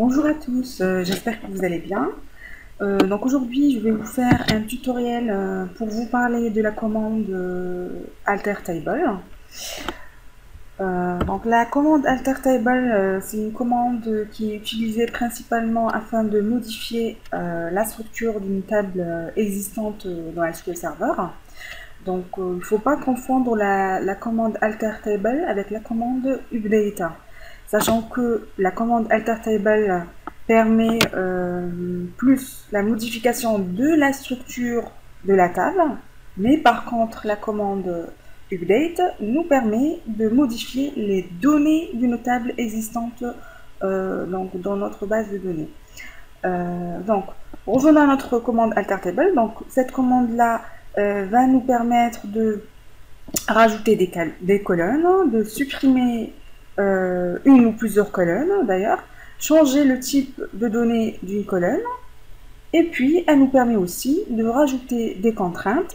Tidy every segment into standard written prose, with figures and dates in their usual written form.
Bonjour à tous, j'espère que vous allez bien. Donc aujourd'hui, je vais vous faire un tutoriel pour vous parler de la commande AlterTable. Donc la commande AlterTable, c'est une commande qui est utilisée principalement afin de modifier la structure d'une table existante dans SQL Server. Donc il ne faut pas confondre la commande AlterTable avec la commande update, sachant que la commande AlterTable permet plus la modification de la structure de la table, mais par contre la commande update nous permet de modifier les données d'une table existante donc dans notre base de données. Donc revenons à notre commande AlterTable. Donc cette commande là va nous permettre de rajouter des colonnes, de supprimer une ou plusieurs colonnes d'ailleurs, changer le type de données d'une colonne, et puis elle nous permet aussi de rajouter des contraintes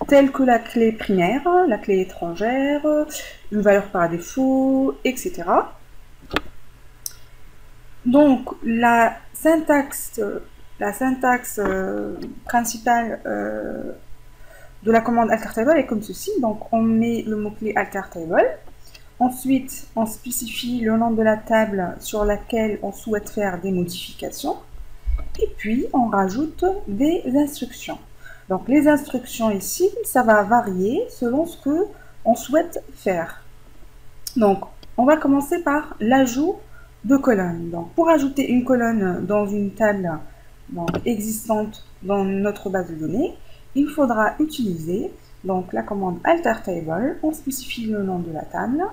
telles que la clé primaire, la clé étrangère, une valeur par défaut, etc. Donc la syntaxe principale de la commande AlterTable est comme ceci. Donc on met le mot-clé AlterTable. Ensuite, on spécifie le nom de la table sur laquelle on souhaite faire des modifications. Et puis, on rajoute des instructions. Donc les instructions ici, ça va varier selon ce que on souhaite faire. Donc, on va commencer par l'ajout de colonnes. Donc, pour ajouter une colonne dans une table existante dans notre base de données, il faudra utiliser donc la commande AlterTable. On spécifie le nom de la table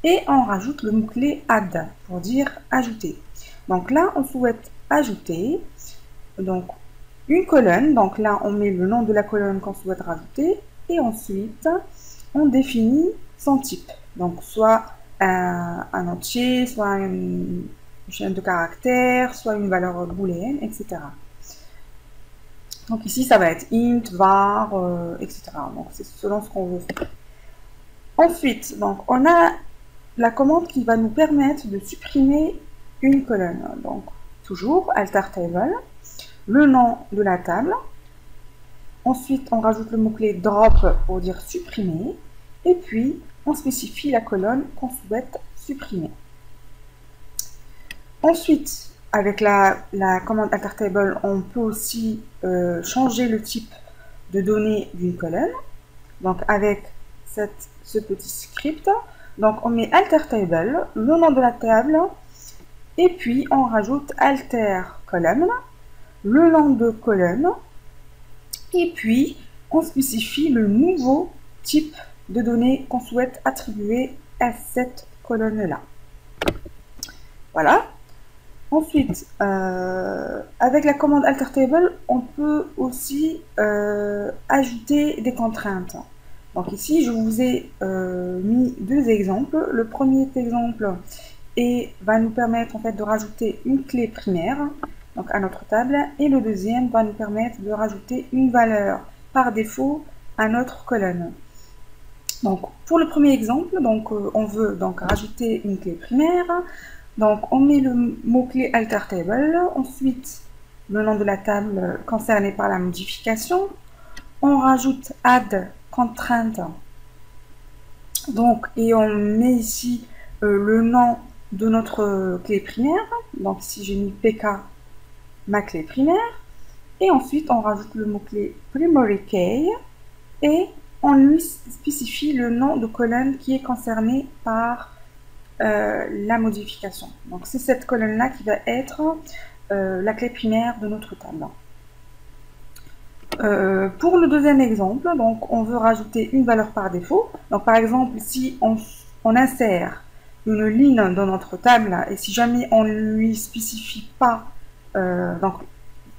et on rajoute le mot-clé add pour dire ajouter. Donc là, on souhaite ajouter donc une colonne. Donc là, on met le nom de la colonne qu'on souhaite rajouter et ensuite on définit son type. Donc soit un entier, soit une chaîne de caractères, soit une valeur booléenne, etc. Donc ici, ça va être int, var, etc. Donc c'est selon ce qu'on veut faire. Ensuite, donc on a la commande qui va nous permettre de supprimer une colonne. Donc toujours AlterTable, le nom de la table. Ensuite, on rajoute le mot-clé drop pour dire supprimer. Et puis, on spécifie la colonne qu'on souhaite supprimer. Ensuite, avec la commande AlterTable, on peut aussi changer le type de données d'une colonne. Donc avec ce petit script, donc on met AlterTable, le nom de la table, et puis on rajoute alter column, le nom de colonne, et puis on spécifie le nouveau type de données qu'on souhaite attribuer à cette colonne-là. Voilà. Ensuite, avec la commande AlterTable, on peut aussi ajouter des contraintes. Donc ici, je vous ai mis deux exemples. Le premier exemple va nous permettre en fait de rajouter une clé primaire donc à notre table, et le deuxième va nous permettre de rajouter une valeur par défaut à notre colonne. Donc pour le premier exemple, donc on veut donc rajouter une clé primaire. Donc on met le mot-clé AlterTable, ensuite le nom de la table concernée par la modification. On rajoute add contrainte. Donc et on met ici le nom de notre clé primaire. Donc ici j'ai mis pk, ma clé primaire. Et ensuite on rajoute le mot-clé primary key et on lui spécifie le nom de colonne qui est concernée par la modification. Donc c'est cette colonne-là qui va être la clé primaire de notre table. Pour le deuxième exemple, donc on veut rajouter une valeur par défaut. Donc par exemple, si on insère une ligne dans notre table et si jamais on ne lui spécifie pas, donc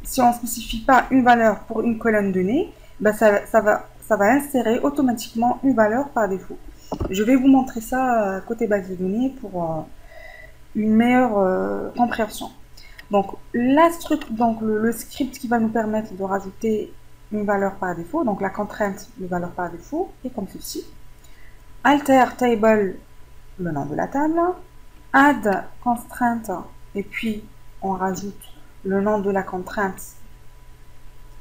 si on ne spécifie pas une valeur pour une colonne donnée, ben ça va insérer automatiquement une valeur par défaut. Je vais vous montrer ça côté base de données pour une meilleure compréhension. Donc, le script qui va nous permettre de rajouter une valeur par défaut, donc la contrainte de valeur par défaut, est comme ceci. AlterTable, le nom de la table, add constraint, et puis on rajoute le nom de la contrainte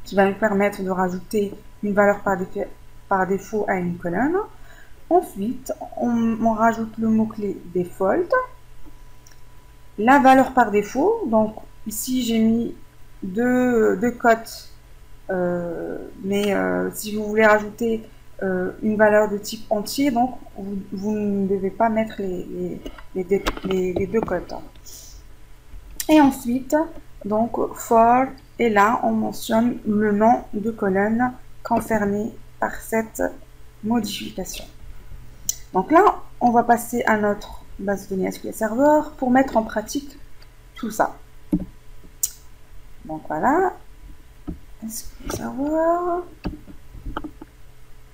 qui va nous permettre de rajouter une valeur par défaut à une colonne. Ensuite, on rajoute le mot-clé default, la valeur par défaut. Donc ici, j'ai mis deux cotes, mais si vous voulez rajouter une valeur de type entier, donc vous ne devez pas mettre les deux cotes. Et ensuite, donc for, et là on mentionne le nom de colonne concerné par cette modification. Donc là, on va passer à notre base de données SQL Server pour mettre en pratique tout ça. Donc voilà, SQL Server.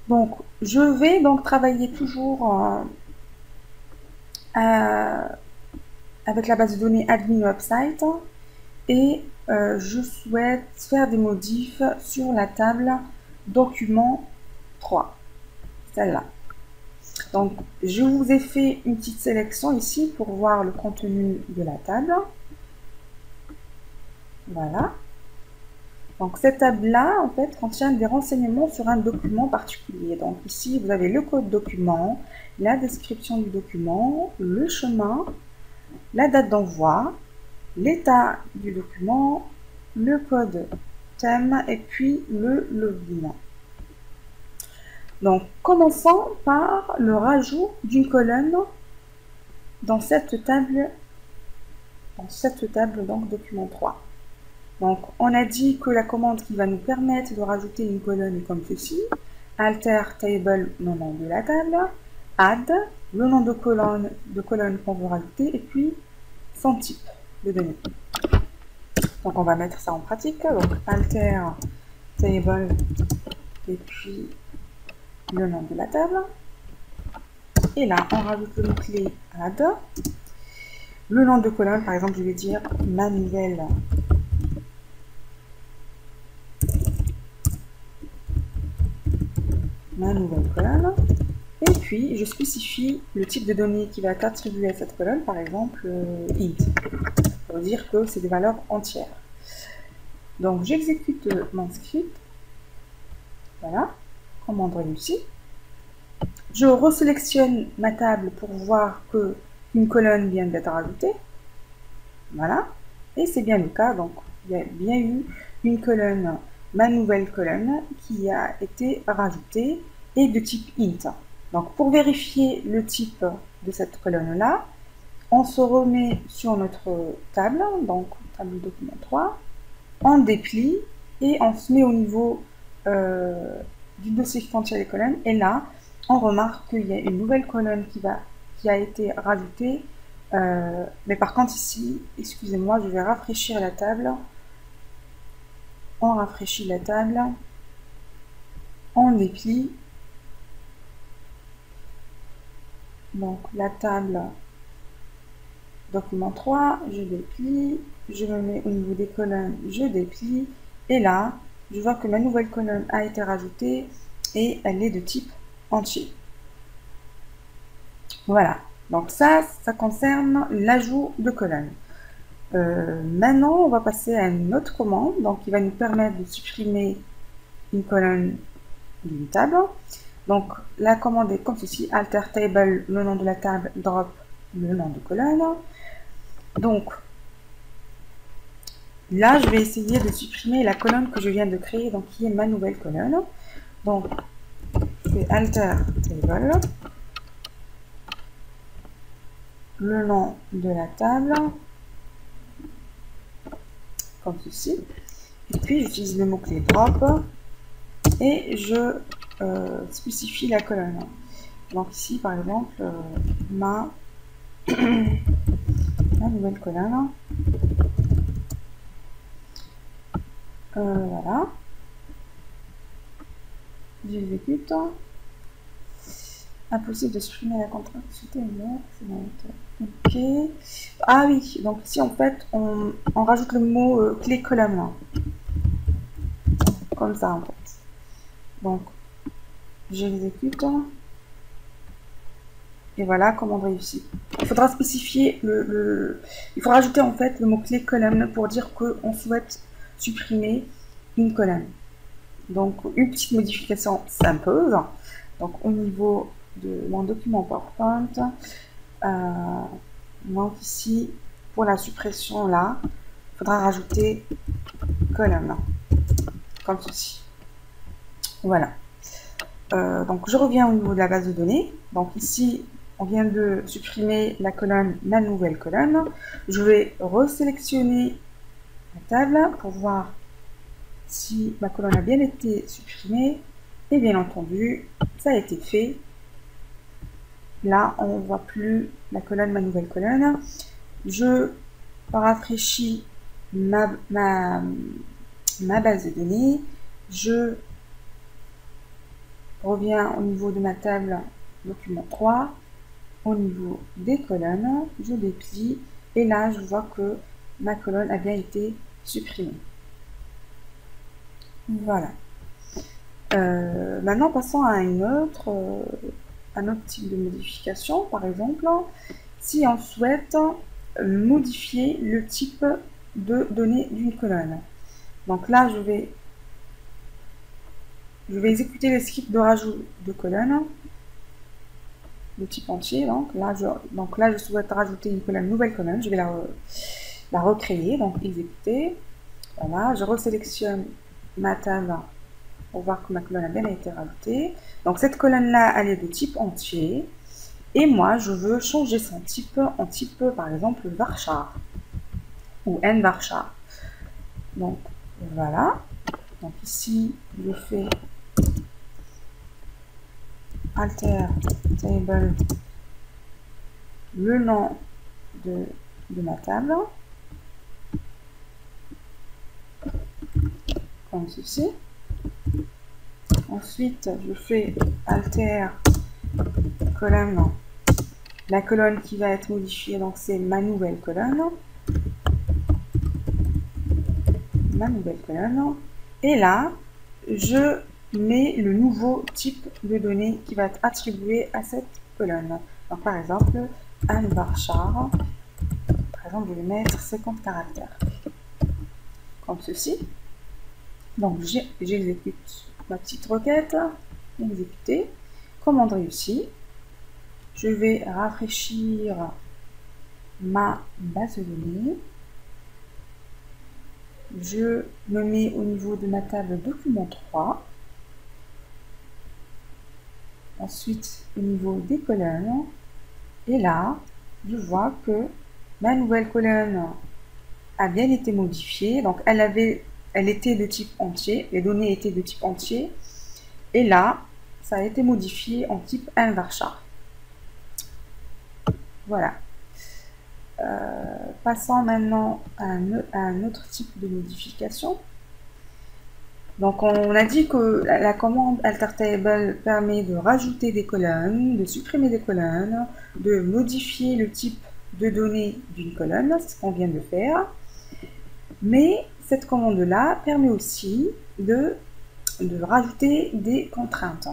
Donc je vais donc travailler toujours avec la base de données admin website et je souhaite faire des modifs sur la table document 3, celle-là. Donc je vous ai fait une petite sélection ici pour voir le contenu de la table. Voilà. Donc cette table-là, en fait, contient des renseignements sur un document particulier. Donc ici, vous avez le code document, la description du document, le chemin, la date d'envoi, l'état du document, le code thème et puis le login. Donc commençons par le rajout d'une colonne dans cette table donc document 3. Donc on a dit que la commande qui va nous permettre de rajouter une colonne est comme ceci: alter table, le nom de la table, add, le nom de colonne qu'on veut rajouter, et puis son type de données. Donc on va mettre ça en pratique. Donc alter table et puis le nom de la table. Et là on rajoute le mot-clé add. Le nom de colonne, par exemple, je vais dire ma nouvelle colonne. Et puis je spécifie le type de données qui va être attribué à cette colonne, par exemple int, pour dire que c'est des valeurs entières. Donc j'exécute mon script. Voilà, commande réussie. Je resélectionne ma table pour voir que une colonne vient d'être rajoutée. Voilà, et c'est bien le cas. Donc il y a bien eu une colonne, ma nouvelle colonne, qui a été rajoutée et de type int. Donc pour vérifier le type de cette colonne là, on se remet sur notre table, donc table document 3, on déplie et on se met au niveau du dossier qui contient les colonnes, et là on remarque qu'il y a une nouvelle colonne qui a été rajoutée, mais par contre ici, excusez-moi, je vais rafraîchir la table. On rafraîchit la table, on déplie, donc la table document 3, je déplie, je me mets au niveau des colonnes, je déplie, et là je vois que ma nouvelle colonne a été rajoutée et elle est de type entier. Voilà, donc ça concerne l'ajout de colonnes. Maintenant on va passer à une autre commande, donc qui va nous permettre de supprimer une colonne d'une table. Donc la commande est comme ceci: alter table, le nom de la table, drop, le nom de colonne. Donc là je vais essayer de supprimer la colonne que je viens de créer, donc qui est ma nouvelle colonne. Donc je fais alter table, le nom de la table, comme ceci, et puis j'utilise le mot-clé drop et je spécifie la colonne. Donc ici par exemple ma nouvelle colonne, voilà, j'exécute. Impossible de supprimer la contrainte. Ok. Ah oui, donc ici en fait on rajoute le mot clé colonne, comme ça en fait. Donc j'exécute. Et voilà, commande réussie. Il faudra spécifier il faut rajouter en fait le mot-clé colonne pour dire qu'on souhaite supprimer une colonne. Donc, une petite modification s'impose. Donc, au niveau de mon document PowerPoint, donc ici, pour la suppression là, il faudra rajouter colonne, comme ceci. Voilà. Donc, je reviens au niveau de la base de données. Donc, ici, on vient de supprimer la colonne, ma nouvelle colonne. Je vais resélectionner la table pour voir si ma colonne a bien été supprimée. Et bien entendu, ça a été fait. Là, on ne voit plus la colonne, ma nouvelle colonne. Je rafraîchis ma base de données. Je reviens au niveau de ma table document 3. Au niveau des colonnes, je déplie. Et là, je vois que ma colonne a bien été supprimée. Voilà. Maintenant, passons à un autre type de modification. Par exemple, si on souhaite modifier le type de données d'une colonne. Donc là, je vais exécuter le script de rajout de colonne, de type entier. Donc là, je souhaite rajouter une colonne, nouvelle colonne. Je vais la recréer, donc exécuter. Voilà, je resélectionne ma table pour voir que ma colonne a bien été rajoutée. Donc cette colonne-là, elle est de type entier. Et moi, je veux changer son type en type, par exemple, varchar ou nvarchar. Donc voilà. Donc ici, je fais alter table, le nom de ma table, comme ceci. Ensuite, je fais alter colonne, la colonne qui va être modifiée, donc c'est ma nouvelle colonne. Ma nouvelle colonne. Et là, je mets le nouveau type de données qui va être attribué à cette colonne. Donc par exemple, un varchar, par exemple, je vais mettre 50 caractères. Comme ceci. Donc j'exécute ma petite requête, exécuter, commande réussie. Je vais rafraîchir ma base de données. Je me mets au niveau de ma table document 3. Ensuite, au niveau des colonnes. Et là, je vois que ma nouvelle colonne a bien été modifiée. Donc, elle était de type entier. Les données étaient de type entier. Et là, ça a été modifié en type nvarchar. Voilà. Passons maintenant à un autre type de modification. Donc on a dit que la commande altertable permet de rajouter des colonnes, de supprimer des colonnes, de modifier le type de données d'une colonne, c'est ce qu'on vient de faire. Mais cette commande-là permet aussi de rajouter des contraintes.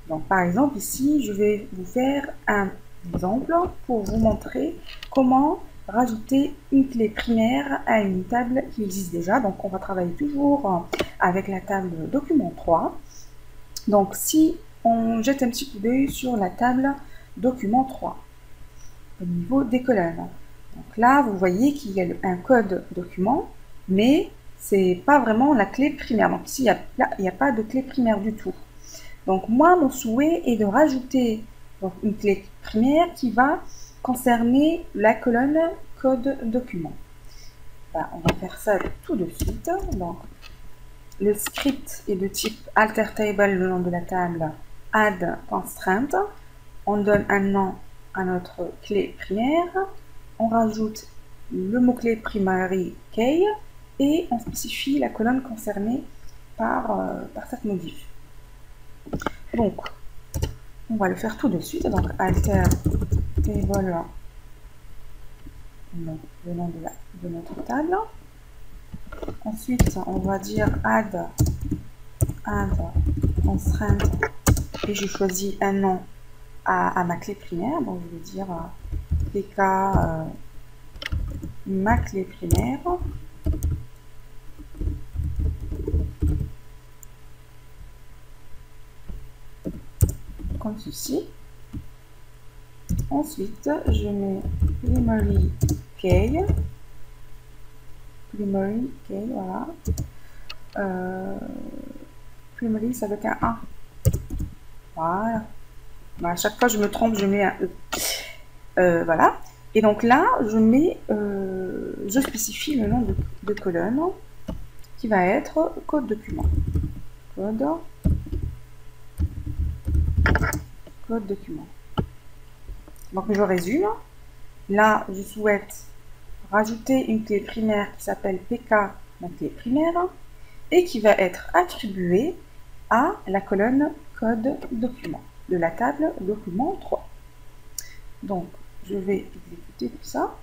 Donc par exemple ici, je vais vous faire un exemple pour vous montrer comment rajouter une clé primaire à une table qui existe déjà. Donc on va travailler toujours avec la table document 3. Donc si on jette un petit coup d'œil sur la table document 3 au niveau des colonnes. Donc là vous voyez qu'il y a un code document, mais c'est pas vraiment la clé primaire. Donc ici il n'y a pas de clé primaire du tout. Donc moi mon souhait est de rajouter donc une clé primaire qui va concerner la colonne code document. Ben, on va faire ça tout de suite. Donc, le script est de type altertable, le nom de la table, add constraint. On donne un nom à notre clé primaire. On rajoute le mot-clé primary key et on spécifie la colonne concernée par cette modif. Donc, on va le faire tout de suite. Donc, alter table, le nom de notre table. Ensuite, on va dire add constraint et je choisis un nom à ma clé primaire. Donc je vais dire pk ma clé primaire. Comme ceci. Ensuite, je mets primary key. Primary key, voilà. Primary, ça avec un A. Voilà. À chaque fois, je me trompe, je mets un E. Voilà. Et donc là, je spécifie le nom de colonne qui va être code document. Code document. Donc je résume. Là, je souhaite rajouter une clé primaire qui s'appelle pk, ma clé primaire, et qui va être attribuée à la colonne code document de la table document 3. Donc, je vais exécuter tout ça.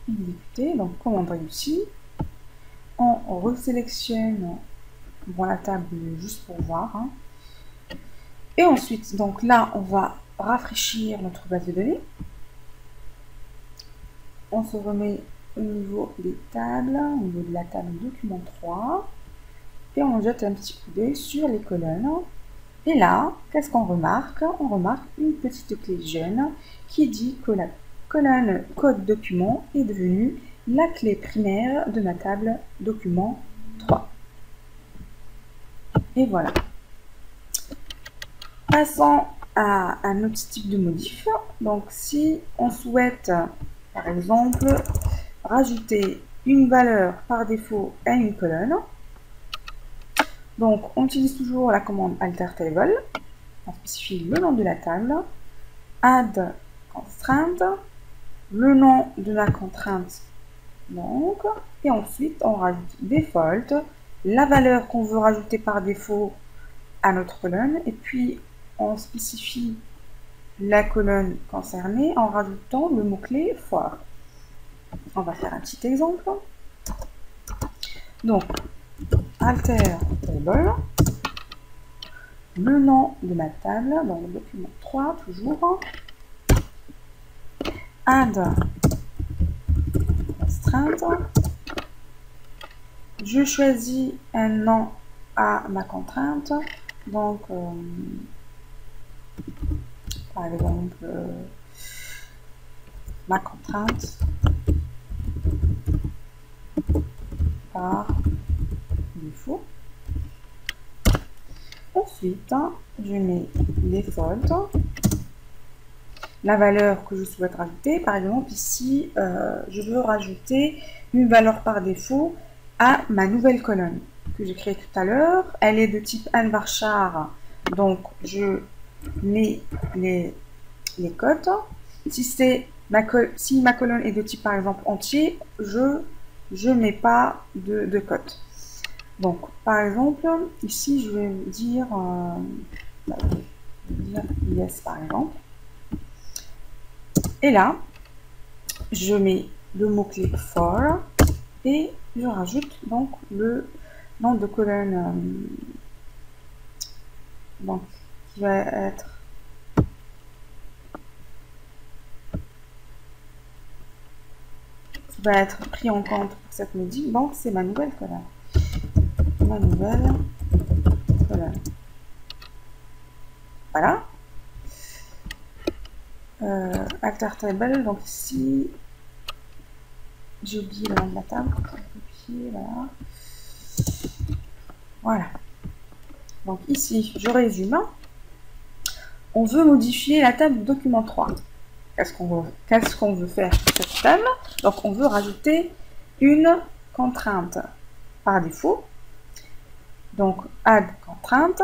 Exécuter, donc commande réussie. On resélectionne la table juste pour voir. Hein. Et ensuite, donc là, on va rafraîchir notre base de données. On se remet au niveau des tables, au niveau de la table document 3. Et on jette un petit coup d'œil sur les colonnes. Et là, qu'est-ce qu'on remarque? On remarque une petite clé jaune qui dit que la colonne code document est devenue la clé primaire de ma table document 3. Et voilà. Passons à un autre type de modif. Donc si on souhaite, par exemple, rajouter une valeur par défaut à une colonne, donc on utilise toujours la commande alter table, on spécifie le nom de la table, add constraint, le nom de la contrainte, donc, et ensuite on rajoute default, la valeur qu'on veut rajouter par défaut à notre colonne, et puis on spécifie la colonne concernée en rajoutant le mot-clé for. On va faire un petit exemple. Donc, alter table, le nom de ma table, dans le document 3, toujours, add constraint, je choisis un nom à ma contrainte, donc, par exemple, ma contrainte par défaut. Ensuite, je mets default, la valeur que je souhaite rajouter. Par exemple, ici, je veux rajouter une valeur par défaut à ma nouvelle colonne que j'ai créée tout à l'heure. Elle est de type nvarchar, donc je mets les cotes. Si ma colonne est de type par exemple entier, je mets pas de cote. Donc par exemple ici je vais dire yes par exemple, et là je mets le mot clé for et je rajoute donc le nom de colonne donc qui va être pris en compte pour cette modif, donc c'est ma nouvelle colonne. Ma nouvelle colonne. Voilà. Alter table, donc ici, j'ai oublié le nom de la table. Copier, voilà. Voilà. Donc ici, je résume. On veut modifier la table document 3. Qu'est-ce qu'on veut faire sur cette table? Donc on veut rajouter une contrainte par défaut. Donc add contrainte.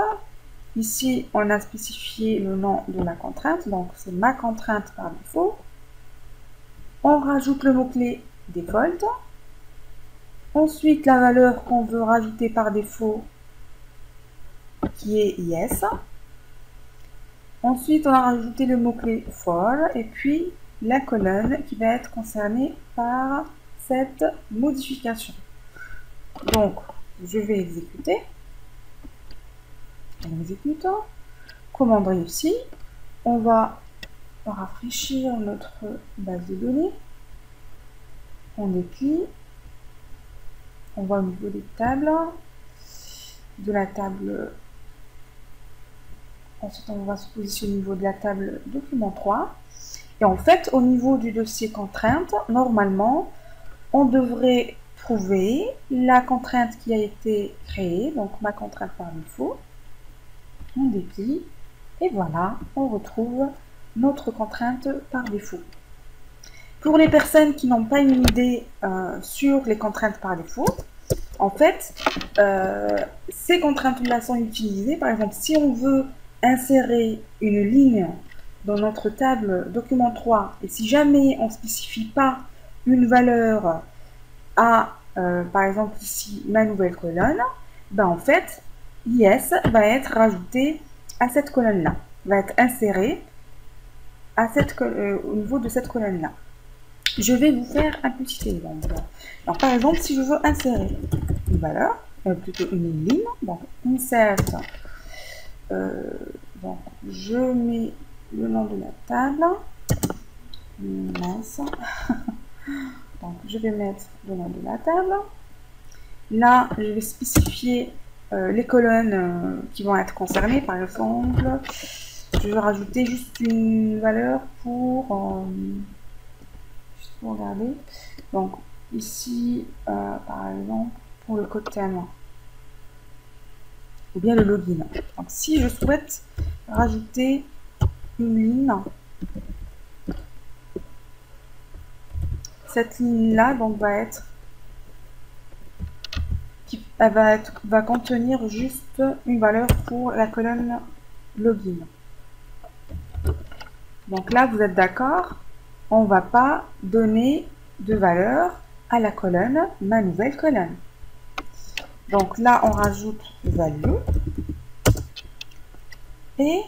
Ici on a spécifié le nom de la contrainte, donc c'est ma contrainte par défaut. On rajoute le mot-clé default. Ensuite la valeur qu'on veut rajouter par défaut qui est yes. Ensuite, on a rajouté le mot-clé for et puis la colonne qui va être concernée par cette modification. Donc, je vais exécuter. On exécute. commande réussie. On va rafraîchir notre base de données. On déplie. On va au niveau des tables. De la table. Ensuite, on va se positionner au niveau de la table document 3. Et en fait, au niveau du dossier contrainte, normalement, on devrait trouver la contrainte qui a été créée, donc ma contrainte par défaut. On déplie et voilà, on retrouve notre contrainte par défaut. Pour les personnes qui n'ont pas une idée sur les contraintes par défaut, en fait, ces contraintes-là sont utilisées. Par exemple, si on veut insérer une ligne dans notre table document 3 et si jamais on ne spécifie pas une valeur à, par exemple ici, ma nouvelle colonne, ben en fait, IS va être rajouté à cette colonne-là, va être inséré à au niveau de cette colonne-là. Je vais vous faire un petit exemple. Alors, par exemple, si je veux insérer une valeur, plutôt une ligne, donc insert, donc je mets le nom de la table, mince, donc je vais mettre le nom de la table. Là, je vais spécifier les colonnes qui vont être concernées. Par exemple, je vais rajouter juste une valeur pour regarder. Donc ici, par exemple, pour le code thème ou bien le login. Donc si je souhaite rajouter une ligne, cette ligne-là donc va contenir juste une valeur pour la colonne login. Donc là, vous êtes d'accord, on ne va pas donner de valeur à la colonne ma nouvelle colonne. Donc là, on rajoute value et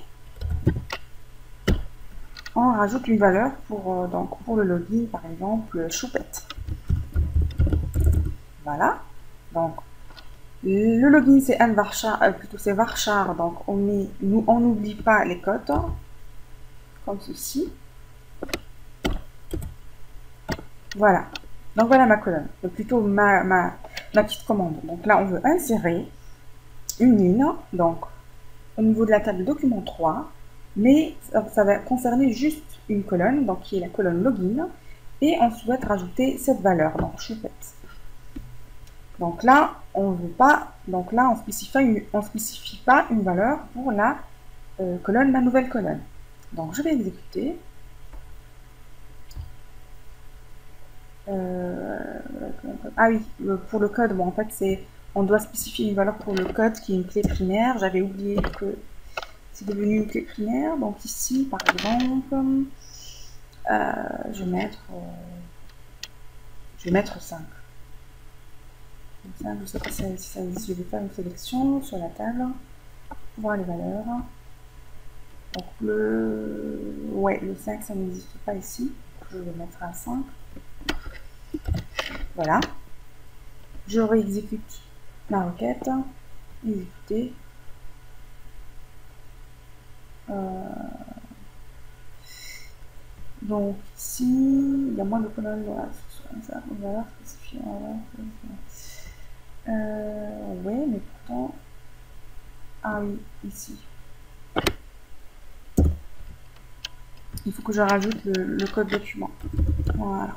on rajoute une valeur pour, donc pour le login, par exemple, choupette. Voilà. Donc le login c'est un varchar, plutôt c'est varchar, donc on n'oublie pas les codes comme ceci. Voilà. Donc voilà ma colonne, plutôt ma petite commande. Donc là on veut insérer une ligne, donc au niveau de la table document 3, mais ça va concerner juste une colonne, donc qui est la colonne login, et on souhaite rajouter cette valeur, donc choupette. Donc là, on veut pas, donc là on spécifie pas une valeur pour la colonne, ma nouvelle colonne. Donc je vais exécuter. Ah oui, pour le code, bon en fait on doit spécifier une valeur pour le code qui est une clé primaire. J'avais oublié que c'est devenu une clé primaire. Donc ici, par exemple, je vais mettre 5. 5, je ne sais pas si ça existe. Je vais faire une sélection sur la table, voir les valeurs. Donc le 5, ça n'existe pas ici. Je vais mettre un 5. Voilà. Je réexécute la requête. Exécuter. Donc ici, il y a moins de colonnes dans la structure. Valeur spécifiée. Ouais, mais pourtant. Ah oui, ici. Il faut que je rajoute le code document. Voilà.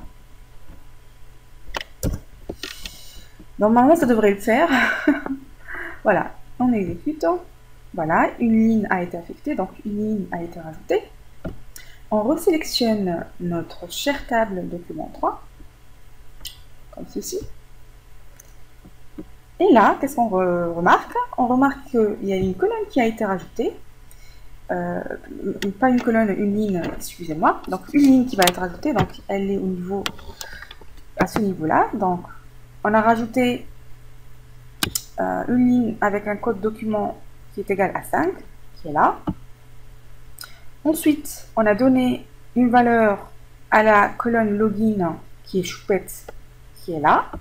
Normalement, ça devrait le faire. Voilà, on exécute. Voilà, une ligne a été affectée, donc une ligne a été rajoutée. On resélectionne notre chère table document 3, comme ceci. Et là, qu'est-ce qu'on remarque? On remarque qu'il y a une colonne qui a été rajoutée. Pas une colonne, une ligne, excusez-moi. Donc une ligne qui va être rajoutée, donc elle est au niveau, à ce niveau-là. Donc on a rajouté une ligne avec un code document qui est égal à 5, qui est là. Ensuite, on a donné une valeur à la colonne login qui est choupette, qui est là.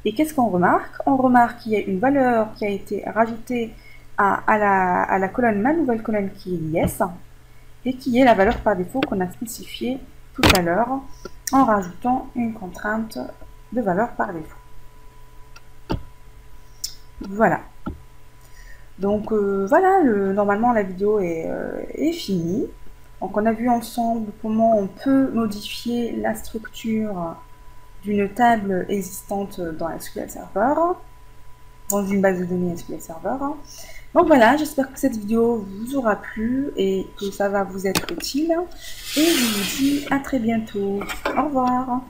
Et qu'est-ce qu'on remarque? On remarque qu'il y a une valeur qui a été rajoutée à la colonne, ma nouvelle colonne qui est yes, et qui est la valeur par défaut qu'on a spécifiée tout à l'heure en rajoutant une contrainte de valeur par défaut. Voilà. Donc voilà, normalement la vidéo est finie. Donc on a vu ensemble comment on peut modifier la structure d'une table existante dans SQL Server, dans une base de données SQL Server. Donc voilà, j'espère que cette vidéo vous aura plu et que ça va vous être utile. Et je vous dis à très bientôt. Au revoir.